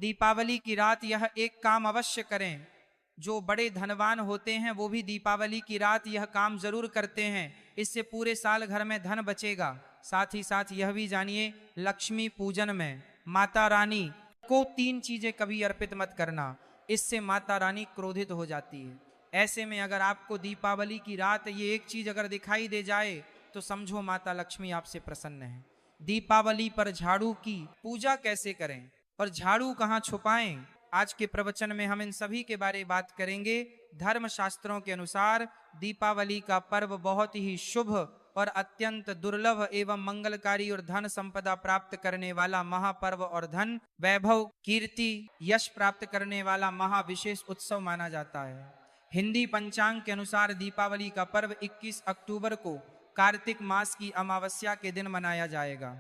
दीपावली की रात यह एक काम अवश्य करें। जो बड़े धनवान होते हैं वो भी दीपावली की रात यह काम जरूर करते हैं। इससे पूरे साल घर में धन बचेगा। साथ ही साथ यह भी जानिए, लक्ष्मी पूजन में माता रानी को 3 चीजें कभी अर्पित मत करना, इससे माता रानी क्रोधित हो जाती है। ऐसे में अगर आपको दीपावली की रात ये एक चीज अगर दिखाई दे जाए तो समझो माता लक्ष्मी आपसे प्रसन्न है। दीपावली पर झाड़ू की पूजा कैसे करें और झाड़ू कहाँ छुपाएं, आज के प्रवचन में हम इन सभी के बारे में बात करेंगे। धर्म शास्त्रों के अनुसार दीपावली का पर्व बहुत ही शुभ और अत्यंत दुर्लभ एवं मंगलकारी और धन संपदा प्राप्त करने वाला महापर्व और धन वैभव कीर्ति यश प्राप्त करने वाला महाविशेष उत्सव माना जाता है। हिंदी पंचांग के अनुसार दीपावली का पर्व 21 अक्टूबर को कार्तिक मास की अमावस्या के दिन मनाया जाएगा।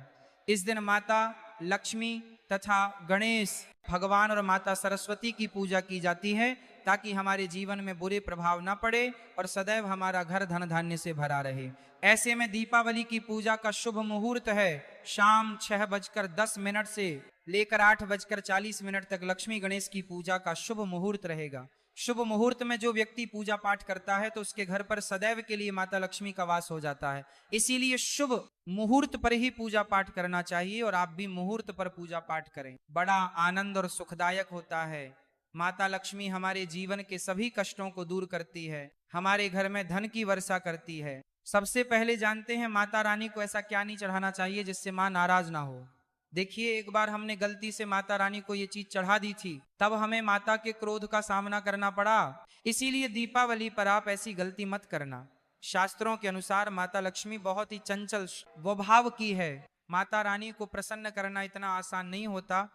इस दिन माता लक्ष्मी तथा गणेश भगवान और माता सरस्वती की पूजा की जाती है ताकि हमारे जीवन में बुरे प्रभाव न पड़े और सदैव हमारा घर धन धान्य से भरा रहे। ऐसे में दीपावली की पूजा का शुभ मुहूर्त है शाम 6:10 से लेकर 8:40 तक लक्ष्मी गणेश की पूजा का शुभ मुहूर्त रहेगा। शुभ मुहूर्त में जो व्यक्ति पूजा पाठ करता है तो उसके घर पर सदैव के लिए माता लक्ष्मी का वास हो जाता है। इसीलिए शुभ मुहूर्त पर ही पूजा पाठ करना चाहिए और आप भी मुहूर्त पर पूजा पाठ करें। बड़ा आनंद और सुखदायक होता है। माता लक्ष्मी हमारे जीवन के सभी कष्टों को दूर करती है, हमारे घर में धन की वर्षा करती है। सबसे पहले जानते हैं माता रानी को ऐसा क्या नहीं चढ़ाना चाहिए जिससे माँ नाराज ना हो। देखिए, एक बार हमने गलती से माता रानी को ये चीज चढ़ा दी थी, तब हमें माता के क्रोध का सामना करना पड़ा। इसीलिए दीपावली पर आप ऐसी गलती मत करना। शास्त्रों के अनुसार माता लक्ष्मी बहुत ही चंचल स्वभाव की है। माता रानी को प्रसन्न करना इतना आसान नहीं होता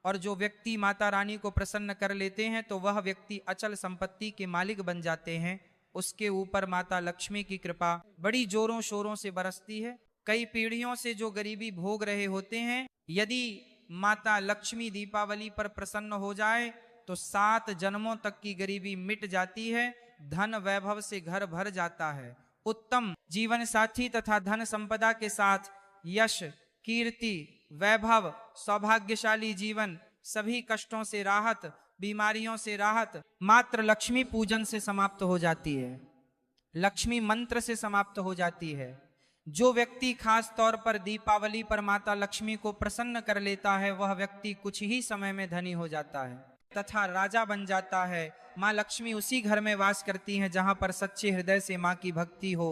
और जो व्यक्ति माता रानी को प्रसन्न कर लेते हैं तो वह व्यक्ति अचल संपत्ति के मालिक बन जाते हैं। उसके ऊपर माता लक्ष्मी की कृपा बड़ी जोरों शोरों से बरसती है। कई पीढ़ियों से जो गरीबी भोग रहे होते हैं, यदि माता लक्ष्मी दीपावली पर प्रसन्न हो जाए तो 7 जन्मों तक की गरीबी मिट जाती है, धन वैभव से घर भर जाता है। उत्तम जीवन साथी तथा धन संपदा के साथ यश कीर्ति वैभव सौभाग्यशाली जीवन, सभी कष्टों से राहत बीमारियों से राहत मात्र लक्ष्मी पूजन से समाप्त हो जाती है, लक्ष्मी मंत्र से समाप्त हो जाती है। जो व्यक्ति खास तौर पर दीपावली पर माता लक्ष्मी को प्रसन्न कर लेता है वह व्यक्ति कुछ ही समय में धनी हो जाता है तथा राजा बन जाता है। माँ लक्ष्मी उसी घर में वास करती हैं जहां पर सच्चे हृदय से माँ की भक्ति हो।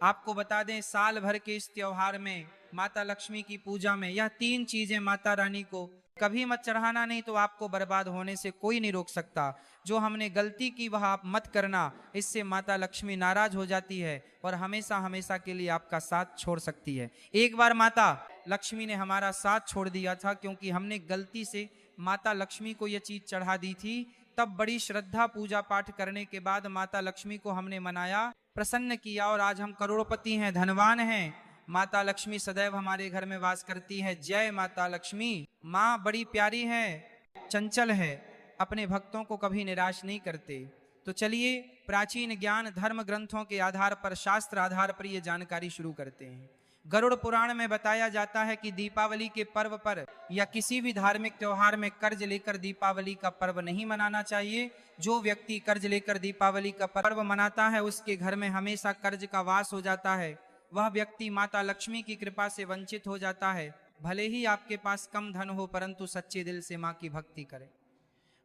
आपको बता दें, साल भर के इस त्योहार में माता लक्ष्मी की पूजा में यह 3 चीजें माता रानी को कभी मत चढ़ाना, नहीं तो आपको बर्बाद होने से कोई नहीं रोक सकता। जो हमने गलती की वह आप मत करना, इससे माता लक्ष्मी नाराज हो जाती है और हमेशा हमेशा के लिए आपका साथ छोड़ सकती है। एक बार माता लक्ष्मी ने हमारा साथ छोड़ दिया था क्योंकि हमने गलती से माता लक्ष्मी को यह चीज चढ़ा दी थी। तब बड़ी श्रद्धा पूजा पाठ करने के बाद माता लक्ष्मी को हमने मनाया, प्रसन्न किया और आज हम करोड़पति हैं, धनवान हैं। माता लक्ष्मी सदैव हमारे घर में वास करती है। जय माता लक्ष्मी। माँ बड़ी प्यारी है, चंचल है, अपने भक्तों को कभी निराश नहीं करते। तो चलिए प्राचीन ज्ञान धर्म ग्रंथों के आधार पर, शास्त्र आधार पर ये जानकारी शुरू करते हैं। गरुड़ पुराण में बताया जाता है कि दीपावली के पर्व पर या किसी भी धार्मिक त्योहार में कर्ज लेकर दीपावली का पर्व नहीं मनाना चाहिए। जो व्यक्ति कर्ज लेकर दीपावली का पर्व मनाता है उसके घर में हमेशा कर्ज का वास हो जाता है। वह व्यक्ति माता लक्ष्मी की कृपा से वंचित हो जाता है। भले ही आपके पास कम धन हो परंतु सच्चे दिल से माँ की भक्ति करें।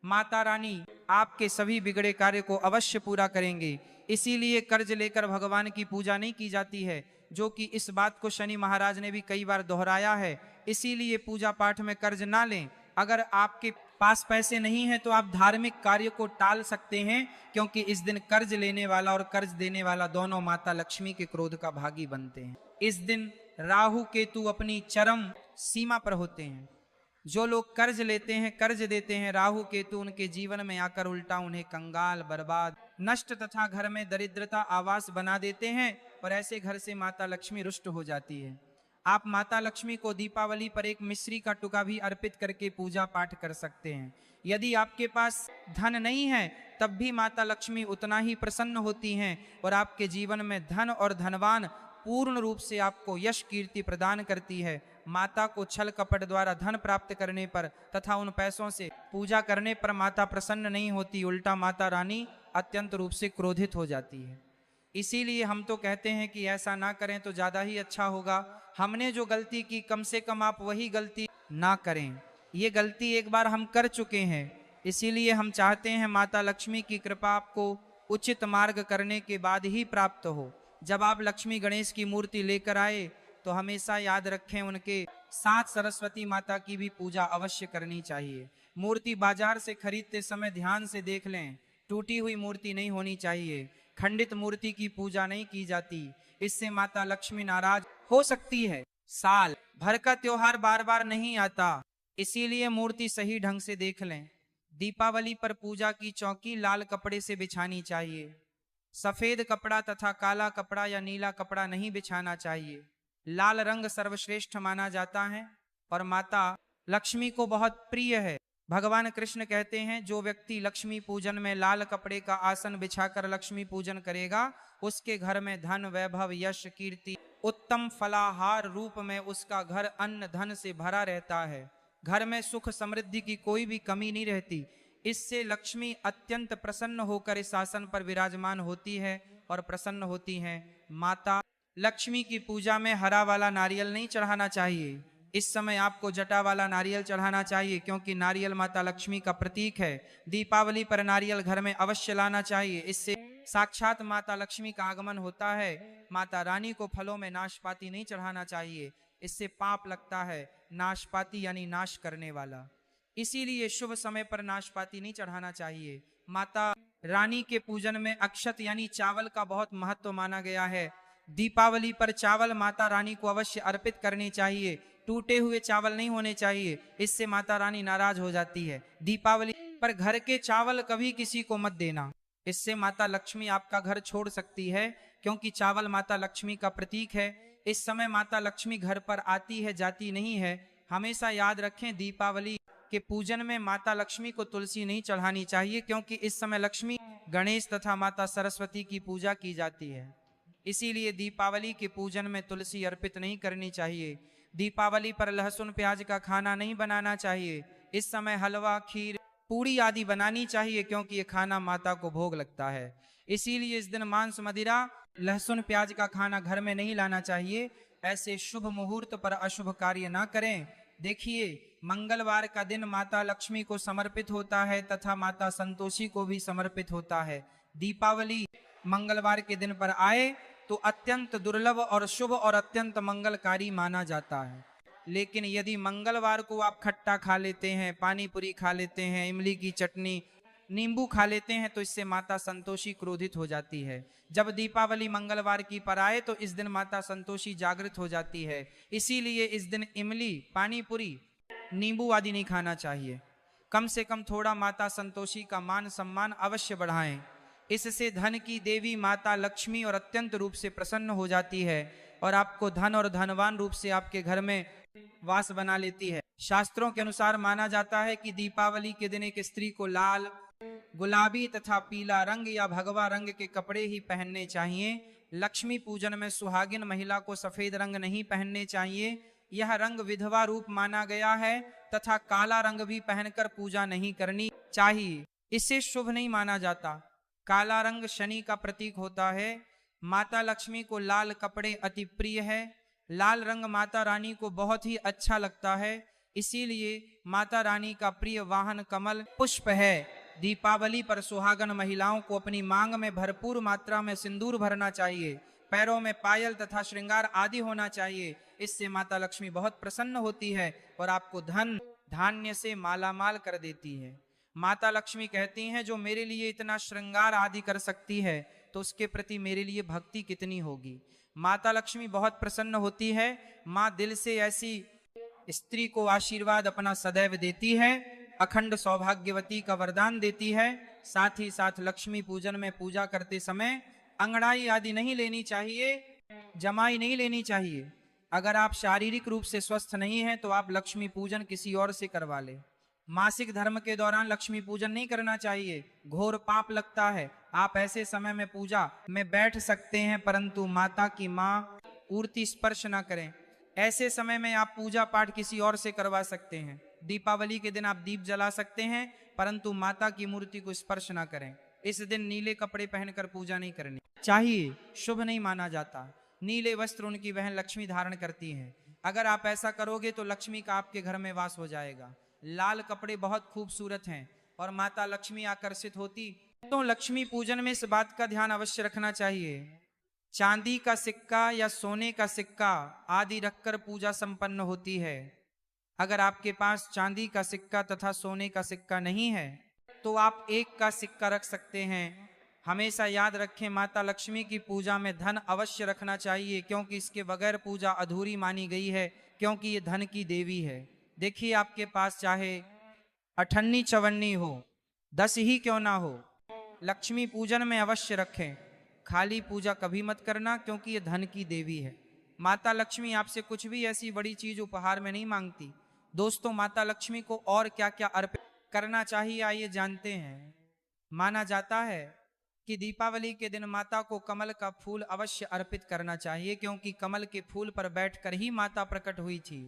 माता रानी आपके सभी बिगड़े कार्य को अवश्य पूरा करेंगे। इसीलिए कर्ज लेकर भगवान की पूजा नहीं की जाती है, जो कि इस बात को शनि महाराज ने भी कई बार दोहराया है। इसीलिए पूजा पाठ में कर्ज ना लें। अगर आपके पास पैसे नहीं है तो आप धार्मिक कार्य को टाल सकते हैं, क्योंकि इस दिन कर्ज लेने वाला और कर्ज देने वाला दोनों माता लक्ष्मी के क्रोध का भागी बनते हैं। इस दिन राहु केतु अपनी चरम सीमा पर होते हैं। जो लोग कर्ज लेते हैं कर्ज देते हैं, राहु केतु उनके जीवन में आकर उल्टा उन्हें कंगाल बर्बाद नष्ट तथा घर में दरिद्रता आवास बना देते हैं और ऐसे घर से माता लक्ष्मी रुष्ट हो जाती है। आप माता लक्ष्मी को दीपावली पर एक मिश्री का टुका भी अर्पित करके पूजा पाठ कर सकते हैं। यदि आपके पास धन नहीं है तब भी माता लक्ष्मी उतना ही प्रसन्न होती हैं और आपके जीवन में धन और धनवान पूर्ण रूप से आपको यश कीर्ति प्रदान करती है। माता को छल कपट द्वारा धन प्राप्त करने पर तथा उन पैसों से पूजा करने पर माता प्रसन्न नहीं होती, उल्टा माता रानी अत्यंत रूप से क्रोधित हो जाती है। इसीलिए हम तो कहते हैं कि ऐसा ना करें तो ज़्यादा ही अच्छा होगा। हमने जो गलती की कम से कम आप वही गलती ना करें। ये गलती एक बार हम कर चुके हैं, इसीलिए हम चाहते हैं माता लक्ष्मी की कृपा आपको उचित मार्ग करने के बाद ही प्राप्त हो। जब आप लक्ष्मी गणेश की मूर्ति लेकर आए तो हमेशा याद रखें उनके साथ सरस्वती माता की भी पूजा अवश्य करनी चाहिए। मूर्ति बाजार से खरीदते समय ध्यान से देख लें, टूटी हुई मूर्ति नहीं होनी चाहिए। खंडित मूर्ति की पूजा नहीं की जाती, इससे माता लक्ष्मी नाराज हो सकती है। साल भर का त्योहार बार बार नहीं आता, इसीलिए मूर्ति सही ढंग से देख लें। दीपावली पर पूजा की चौकी लाल कपड़े से बिछानी चाहिए। सफेद कपड़ा तथा काला कपड़ा या नीला कपड़ा नहीं बिछाना चाहिए। लाल रंग सर्वश्रेष्ठ माना जाता है और माता लक्ष्मी को बहुत प्रिय है। भगवान कृष्ण कहते हैं, जो व्यक्ति लक्ष्मी पूजन में लाल कपड़े का आसन बिछाकर लक्ष्मी पूजन करेगा, उसके घर में धन वैभव यश कीर्ति उत्तम फलाहार रूप में उसका घर अन्न धन से भरा रहता है। घर में सुख समृद्धि की कोई भी कमी नहीं रहती। इससे लक्ष्मी अत्यंत प्रसन्न होकर इस आसन पर विराजमान होती है और प्रसन्न होती हैं। माता लक्ष्मी की पूजा में हरा वाला नारियल नहीं चढ़ाना चाहिए। इस समय आपको जटा वाला नारियल चढ़ाना चाहिए, क्योंकि नारियल माता लक्ष्मी का प्रतीक है। दीपावली पर नारियल घर में अवश्य लाना चाहिए, इससे साक्षात माता लक्ष्मी का आगमन होता है। माता रानी को फलों में नाशपाती नहीं चढ़ाना चाहिए, इससे पाप लगता है। नाशपाती यानी नाश करने वाला, इसीलिए शुभ समय पर नाशपाती नहीं चढ़ाना चाहिए। माता रानी के पूजन में अक्षत यानी चावल का बहुत महत्व माना गया है। दीपावली पर चावल माता रानी को अवश्य अर्पित करनी चाहिए। टूटे हुए चावल नहीं होने चाहिए, इससे माता रानी नाराज हो जाती है। दीपावली पर घर के चावल कभी किसी को मत देना, इससे माता लक्ष्मी आपका घर छोड़ सकती है, क्योंकि चावल माता लक्ष्मी का प्रतीक है। इस समय माता लक्ष्मी घर पर आती है, जाती नहीं है। हमेशा याद रखें, दीपावली के पूजन में माता लक्ष्मी को तुलसी नहीं चढ़ानी चाहिए, क्योंकि इस समय लक्ष्मी गणेश तथा माता सरस्वती की पूजा की जाती है। इसीलिए दीपावली के पूजन में तुलसी अर्पित नहीं करनी चाहिए। दीपावली पर लहसुन प्याज का खाना नहीं बनाना चाहिए। इस समय हलवा खीर पूड़ी आदि बनानी चाहिए, क्योंकि ये खाना माता को भोग लगता है। इसीलिए इस दिन मांस मदिरा लहसुन प्याज का खाना घर में नहीं लाना चाहिए। ऐसे शुभ मुहूर्त पर अशुभ कार्य ना करें। देखिए, मंगलवार का दिन माता लक्ष्मी को समर्पित होता है तथा माता संतोषी को भी समर्पित होता है। दीपावली मंगलवार के दिन पर आए तो अत्यंत दुर्लभ और शुभ और अत्यंत मंगलकारी माना जाता है। लेकिन यदि मंगलवार को आप खट्टा खा लेते हैं, पानी पूरी खा लेते हैं, इमली की चटनी नींबू खा लेते हैं, तो इससे माता संतोषी क्रोधित हो जाती है। जब दीपावली मंगलवार की पर आए तो इस दिन माता संतोषी जागृत हो जाती है। इसीलिए इस दिन इमली, पानी पूरी, नींबू आदि नहीं खाना चाहिए। कम से कम थोड़ा माता संतोषी का मान सम्मान अवश्य बढ़ाएं। इससे धन की देवी माता लक्ष्मी और अत्यंत रूप से प्रसन्न हो जाती है और आपको धन और धनवान रूप से आपके घर में वास बना लेती है। शास्त्रों के अनुसार माना जाता है कि दीपावली के दिन एक स्त्री को लाल, गुलाबी तथा पीला रंग या भगवा रंग के कपड़े ही पहनने चाहिए। लक्ष्मी पूजन में सुहागिन महिला को सफेद रंग नहीं पहनने चाहिए। यह रंग विधवा रूप माना गया है तथा काला रंग भी पहनकर पूजा नहीं करनी चाहिए, इसे शुभ नहीं माना जाता। काला रंग शनि का प्रतीक होता है। माता लक्ष्मी को लाल कपड़े अति प्रिय है। लाल रंग माता रानी को बहुत ही अच्छा लगता है, इसीलिए माता रानी का प्रिय वाहन कमल पुष्प है। दीपावली पर सुहागन महिलाओं को अपनी मांग में भरपूर मात्रा में सिंदूर भरना चाहिए। पैरों में पायल तथा श्रृंगार आदि होना चाहिए। इससे माता लक्ष्मी बहुत प्रसन्न होती है और आपको धन धान्य से मालामाल कर देती है। माता लक्ष्मी कहती हैं, जो मेरे लिए इतना श्रृंगार आदि कर सकती है तो उसके प्रति मेरे लिए भक्ति कितनी होगी। माता लक्ष्मी बहुत प्रसन्न होती है। माँ दिल से ऐसी स्त्री को आशीर्वाद अपना सदैव देती है, अखंड सौभाग्यवती का वरदान देती है। साथ ही साथ लक्ष्मी पूजन में पूजा करते समय अंगड़ाई आदि नहीं लेनी चाहिए, जमाई नहीं लेनी चाहिए। अगर आप शारीरिक रूप से स्वस्थ नहीं हैं तो आप लक्ष्मी पूजन किसी और से करवा ले। मासिक धर्म के दौरान लक्ष्मी पूजन नहीं करना चाहिए, घोर पाप लगता है। आप ऐसे समय में पूजा में बैठ सकते हैं, परंतु माता की माँ मूर्ति स्पर्श ना करें। ऐसे समय में आप पूजा पाठ किसी और से करवा सकते हैं। दीपावली के दिन आप दीप जला सकते हैं, परंतु माता की मूर्ति को स्पर्श ना करें। इस दिन नीले कपड़े पहनकर पूजा नहीं करनी चाहिए, शुभ नहीं माना जाता। नीले वस्त्र उनकी बहन लक्ष्मी धारण करती हैं। अगर आप ऐसा करोगे तो लक्ष्मी का आपके घर में वास हो जाएगा। लाल कपड़े बहुत खूबसूरत हैं और माता लक्ष्मी आकर्षित होती। तो लक्ष्मी पूजन में इस बात का ध्यान अवश्य रखना चाहिए, चांदी का सिक्का या सोने का सिक्का आदि रखकर पूजा संपन्न होती है। अगर आपके पास चांदी का सिक्का तथा सोने का सिक्का नहीं है तो आप एक का सिक्का रख सकते हैं। हमेशा याद रखें, माता लक्ष्मी की पूजा में धन अवश्य रखना चाहिए, क्योंकि इसके बगैर पूजा अधूरी मानी गई है, क्योंकि ये धन की देवी है। देखिए, आपके पास चाहे अठन्नी चवन्नी हो, 10 ही क्यों ना हो, लक्ष्मी पूजन में अवश्य रखें। खाली पूजा कभी मत करना, क्योंकि ये धन की देवी है। माता लक्ष्मी आपसे कुछ भी ऐसी बड़ी चीज उपहार में नहीं मांगती। दोस्तों, माता लक्ष्मी को और क्या क्या अर्पित करना चाहिए, आइए जानते हैं। माना जाता है कि दीपावली के दिन माता को कमल का फूल अवश्य अर्पित करना चाहिए, क्योंकि कमल के फूल पर बैठकर ही माता प्रकट हुई थी।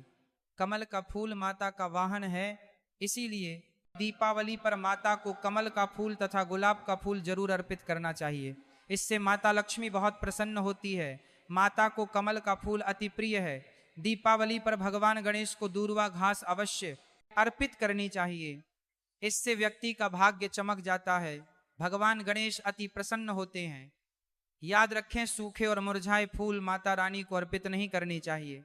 कमल का फूल माता का वाहन है, इसीलिए दीपावली पर माता को कमल का फूल तथा गुलाब का फूल जरूर अर्पित करना चाहिए। इससे माता लक्ष्मी बहुत प्रसन्न होती है। माता को कमल का फूल अति प्रिय है। दीपावली पर भगवान गणेश को दूर्वा घास अवश्य अर्पित करनी चाहिए। इससे व्यक्ति का भाग्य चमक जाता है। भगवान गणेश अति प्रसन्न होते हैं। याद रखें, सूखे और मुरझाए फूल माता रानी को अर्पित नहीं करनी चाहिए,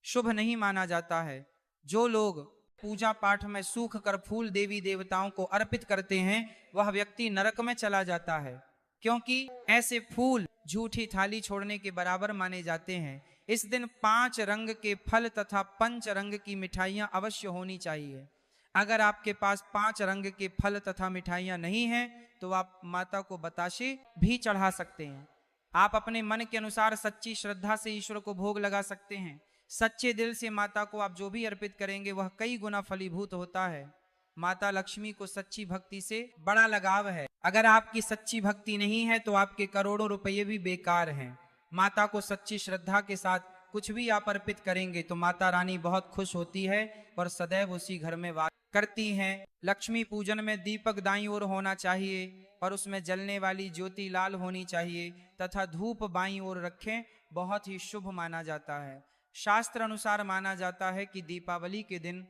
शुभ नहीं माना जाता है। जो लोग पूजा पाठ में सूख कर फूल देवी देवताओं को अर्पित करते हैं, वह व्यक्ति नरक में चला जाता है, क्योंकि ऐसे फूल झूठी थाली छोड़ने के बराबर माने जाते हैं। इस दिन 5 रंग के फल तथा 5 रंग की मिठाइयां अवश्य होनी चाहिए। अगर आपके पास 5 रंग के फल तथा मिठाइयां नहीं हैं तो आप माता को बताशे भी चढ़ा सकते हैं। आप अपने मन के अनुसार सच्ची श्रद्धा से ईश्वर को भोग लगा सकते हैं। सच्चे दिल से माता को आप जो भी अर्पित करेंगे वह कई गुना फलीभूत होता है। माता लक्ष्मी को सच्ची भक्ति से बड़ा लगाव है। अगर आपकी सच्ची भक्ति नहीं है तो आपके करोड़ों रुपये भी बेकार हैं। माता को सच्ची श्रद्धा के साथ कुछ भी आप अर्पित करेंगे तो माता रानी बहुत खुश होती है और सदैव उसी घर में वास करती हैं। लक्ष्मी पूजन में दीपक दाईं ओर होना चाहिए और उसमें जलने वाली ज्योति लाल होनी चाहिए तथा धूप बाईं ओर रखें, बहुत ही शुभ माना जाता है। शास्त्र अनुसार माना जाता है कि दीपावली के दिन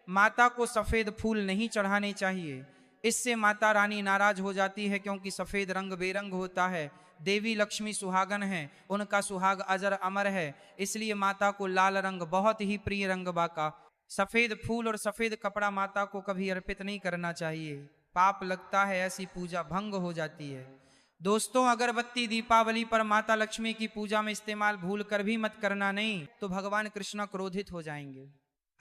माता को सफेद फूल नहीं चढ़ाने चाहिए। इससे माता रानी नाराज हो जाती है, क्योंकि सफेद रंग बेरंग होता है। देवी लक्ष्मी सुहागन है, उनका सुहाग अजर अमर है, इसलिए माता को लाल रंग बहुत ही प्रिय रंग बाका। सफेद फूल और सफेद कपड़ा माता को कभी अर्पित नहीं करना चाहिए, पाप लगता है, ऐसी पूजा भंग हो जाती है। दोस्तों, अगरबत्ती दीपावली पर माता लक्ष्मी की पूजा में इस्तेमाल भूल कर भी मत करना, नहीं तो भगवान कृष्ण क्रोधित हो जाएंगे।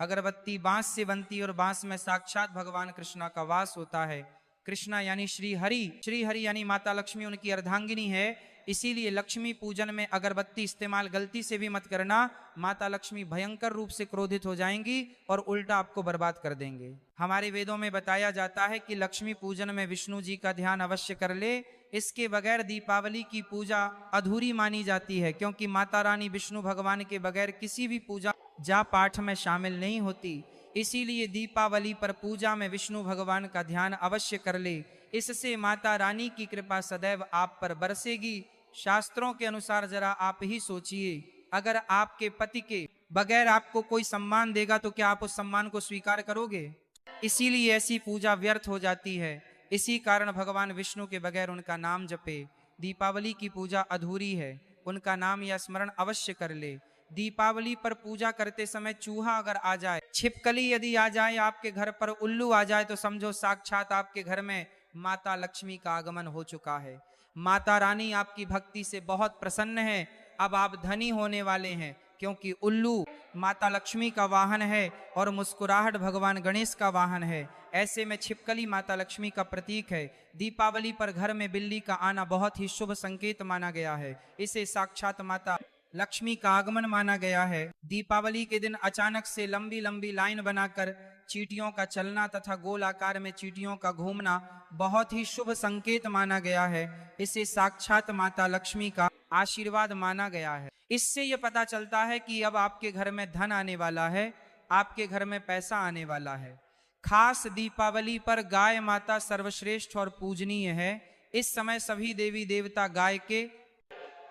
अगरबत्ती बांस से बनती और बांस में साक्षात भगवान कृष्ण का वास होता है। कृष्णा यानी श्री हरि यानी माता लक्ष्मी उनकी अर्धांगिनी है। इसीलिए लक्ष्मी पूजन में अगरबत्ती इस्तेमाल गलती से भी मत करना, माता लक्ष्मी भयंकर रूप से क्रोधित हो जाएंगी और उल्टा आपको बर्बाद कर देंगे। हमारे वेदों में बताया जाता है कि लक्ष्मी पूजन में विष्णु जी का ध्यान अवश्य कर ले, इसके बगैर दीपावली की पूजा अधूरी मानी जाती है, क्योंकि माता रानी विष्णु भगवान के बगैर किसी भी पूजा जा पाठ में शामिल नहीं होती। इसीलिए दीपावली पर पूजा में विष्णु भगवान का ध्यान अवश्य कर ले, इससे माता रानी की कृपा सदैव आप पर बरसेगी। शास्त्रों के अनुसार जरा आप ही सोचिए, अगर आपके पति के बगैर आपको कोई सम्मान देगा तो क्या आप उस सम्मान को स्वीकार करोगे? इसीलिए ऐसी पूजा व्यर्थ हो जाती है। इसी कारण भगवान विष्णु के बगैर उनका नाम जपे। दीपावली की पूजा अधूरी है, उनका नाम या स्मरण अवश्य कर ले। दीपावली पर पूजा करते समय चूहा अगर आ जाए, छिपकली यदि आ जाए, आपके घर पर उल्लू आ जाए, तो समझो साक्षात आपके घर में माता लक्ष्मी का आगमन हो चुका है। माता रानी आपकी भक्ति से बहुत प्रसन्न है। अब आप धनी होने वाले हैं, क्योंकि उल्लू माता लक्ष्मी का वाहन है और मुस्कुराहट भगवान गणेश का वाहन है। ऐसे में छिपकली माता लक्ष्मी का प्रतीक है। दीपावली पर घर में बिल्ली का आना बहुत ही शुभ संकेत माना गया है। इसे साक्षात माता लक्ष्मी का आगमन माना गया है। दीपावली के दिन अचानक से लंबी लंबी लाइन बनाकर चींटियों का चलना तथा गोल आकार में चींटियों का घूमना बहुत ही शुभ संकेत माना गया है। इसे साक्षात माता लक्ष्मी का आशीर्वाद माना गया है। इससे यह पता चलता है कि अब आपके घर में धन आने वाला है, आपके घर में पैसा आने वाला है। खास दीपावली पर गाय माता सर्वश्रेष्ठ और पूजनीय है। इस समय सभी देवी देवता गाय के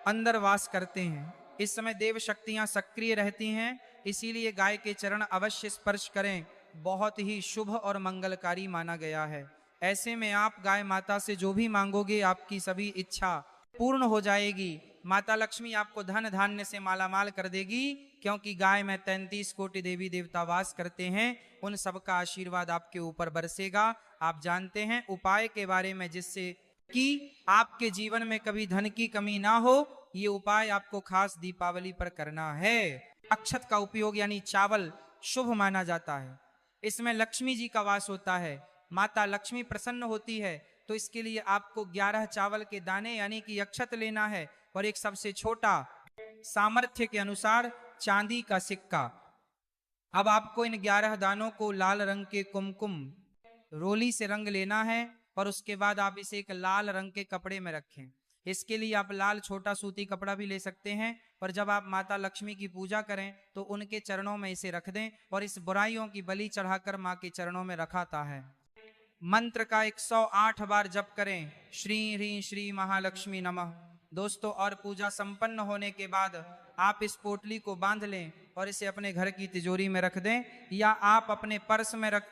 अंदर वास करते हैं। इस समय देव शक्तियां सक्रिय रहती हैं, इसीलिए गाय के चरण अवश्य स्पर्श करें, बहुत ही शुभ और मंगलकारी माना गया है। ऐसे में आप गाय माता से जो भी मांगोगे आपकी सभी इच्छा पूर्ण हो जाएगी। माता लक्ष्मी आपको धन धान्य से मालामाल कर देगी, क्योंकि गाय में 33 कोटि देवी देवता वास करते हैं। उन सबका आशीर्वाद आपके ऊपर बरसेगा। आप जानते हैं उपाय के बारे में, जिससे कि आपके जीवन में कभी धन की कमी ना हो। ये उपाय आपको खास दीपावली पर करना है। अक्षत का उपयोग यानी चावल शुभ माना जाता है। इसमें लक्ष्मी जी का वास होता है, माता लक्ष्मी प्रसन्न होती है। तो इसके लिए आपको 11 चावल के दाने यानी कि अक्षत लेना है, और एक सबसे छोटा सामर्थ्य के अनुसार चांदी का सिक्का। अब आपको इन 11 दानों को लाल रंग के कुमकुम रोली से रंग लेना है, और उसके बाद आप इसे एक लाल रंग के कपड़े में रखें। इसके लिए आप लाल छोटा सूती कपड़ा भी ले सकते हैं, और जब आप माता लक्ष्मी की पूजा करें तो उनके चरणों में इसे रख दें, और इस बुराइयों की बलि चढ़ाकर माँ के चरणों में रखाता है। मंत्र का 108 बार जप करें, श्री ह्रीं श्री महालक्ष्मी नमः। दोस्तों, और पूजा संपन्न होने के बाद आप इस पोटली को बांध लें और इसे अपने घर की तिजोरी में रख दें, या आप अपने पर्स में रख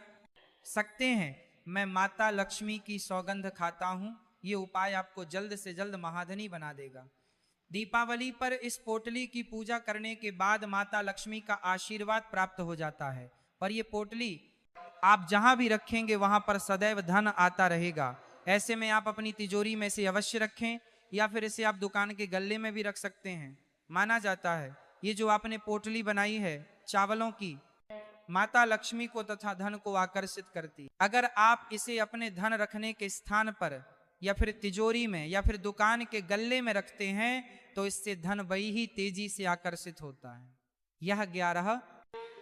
सकते हैं। मैं माता लक्ष्मी की सौगंध खाता हूं। ये उपाय आपको जल्द से जल्द महाधनी बना देगा। दीपावली पर इस पोटली की पूजा करने के बाद माता लक्ष्मी का आशीर्वाद प्राप्त हो जाता है, और ये पोटली आप जहां भी रखेंगे वहां पर सदैव धन आता रहेगा। ऐसे में आप अपनी तिजोरी में इसे अवश्य रखें, या फिर इसे आप दुकान के गल्ले में भी रख सकते हैं। माना जाता है ये जो आपने पोटली बनाई है चावलों की, माता लक्ष्मी को तथा धन को आकर्षित करती। अगर आप इसे अपने धन रखने के स्थान पर या फिर तिजोरी में या फिर दुकान के गल्ले में रखते हैं तो इससे धन बड़ी ही तेजी से आकर्षित होता है। यह 11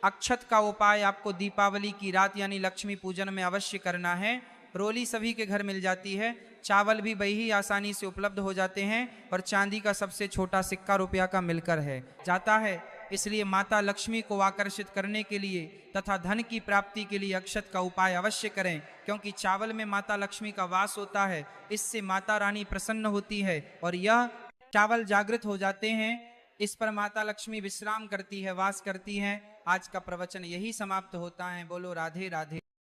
अक्षत का उपाय आपको दीपावली की रात यानी लक्ष्मी पूजन में अवश्य करना है। रोली सभी के घर मिल जाती है, चावल भी बही आसानी से उपलब्ध हो जाते हैं, और चांदी का सबसे छोटा सिक्का रुपया का मिलकर है जाता है। इसलिए माता लक्ष्मी को आकर्षित करने के लिए तथा धन की प्राप्ति के लिए अक्षत का उपाय अवश्य करें, क्योंकि चावल में माता लक्ष्मी का वास होता है। इससे माता रानी प्रसन्न होती है, और यह चावल जागृत हो जाते हैं। इस पर माता लक्ष्मी विश्राम करती है, वास करती है। आज का प्रवचन यही समाप्त होता है। बोलो राधे राधे।